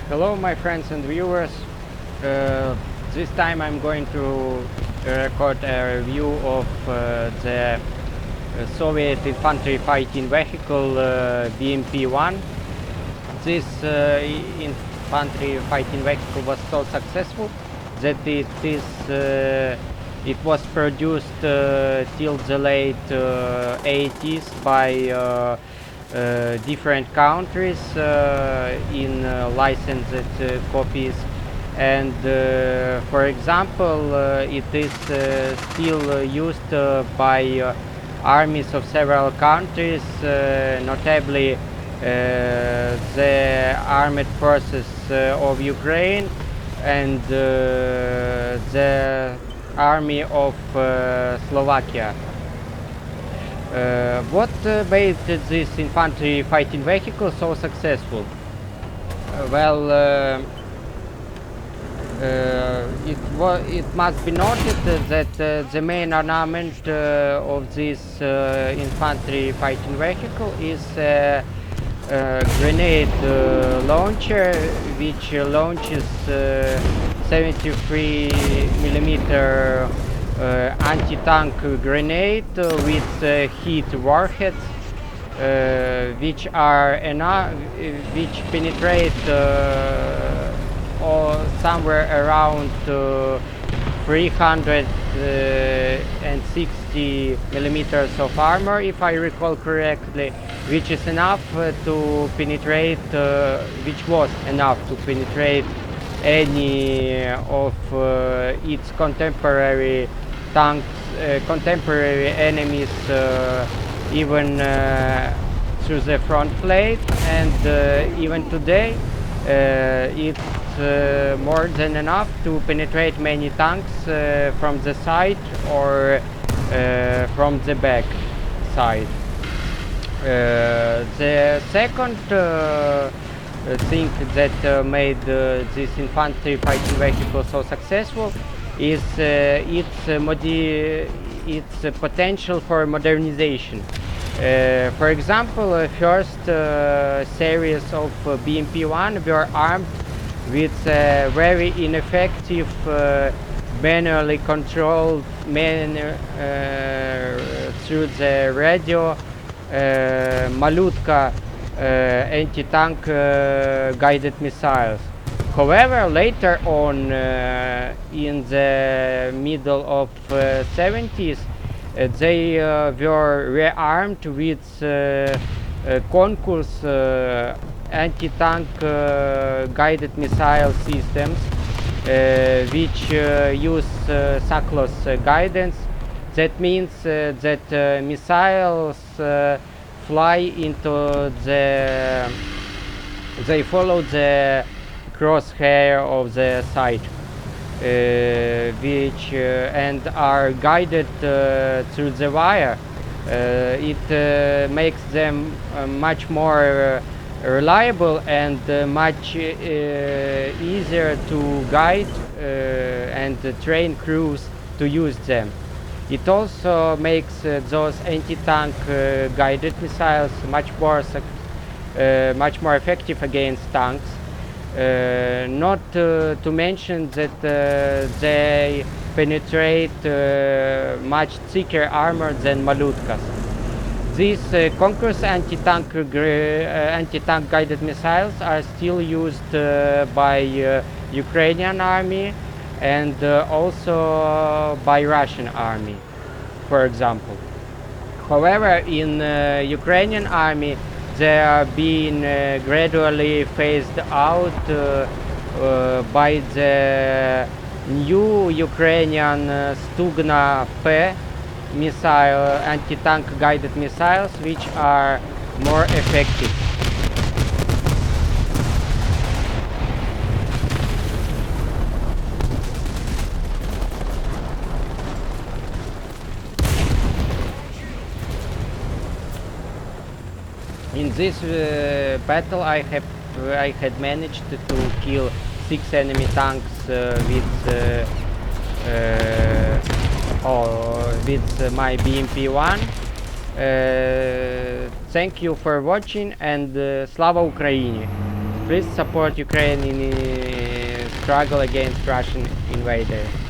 Hello my friends and viewers. This time I'm going to record a review of the Soviet infantry fighting vehicle BMP-1. This infantry fighting vehicle was so successful that it was produced till the late 80s by different countries in licensed copies, and for example it is still used by armies of several countries, notably the armed forces of Ukraine and the army of Slovakia. What made this infantry fighting vehicle so successful? It must be noted that the main ornament of this infantry fighting vehicle is a grenade launcher, which launches 73 millimeter anti-tank grenade with heat warheads, which penetrate somewhere around 360 millimeters of armor, if I recall correctly, which is enough to penetrate, which was enough to penetrate any of its contemporary tanks, contemporary enemies, even through the front plate, and even today it's more than enough to penetrate many tanks from the side or from the back side. The second thing that made this infantry fighting vehicle so successful is its potential for modernization. For example, first series of BMP-1 were armed with very ineffective manually controlled through the radio Malutka anti-tank guided missiles. However, later on, in the middle of 70s, they were rearmed with Concourse anti-tank guided missile systems, which use SACLOS guidance. That means that missiles fly into they follow the crosshair of the sight, which and are guided through the wire. It makes them much more reliable and much easier to guide and train crews to use them. It also makes those anti-tank guided missiles much more effective against tanks. Not to mention that they penetrate much thicker armor than Malutkas. These Concourse anti-tank guided missiles are still used by Ukrainian army and also by Russian army, for example. However, in Ukrainian army, they are being gradually phased out by the new Ukrainian Stugna P missile, anti-tank guided missiles, which are more effective. In this battle, I had managed to kill 6 enemy tanks with my BMP-1. Thank you for watching, and Slava Ukraini! Please support Ukraine in struggle against Russian invaders.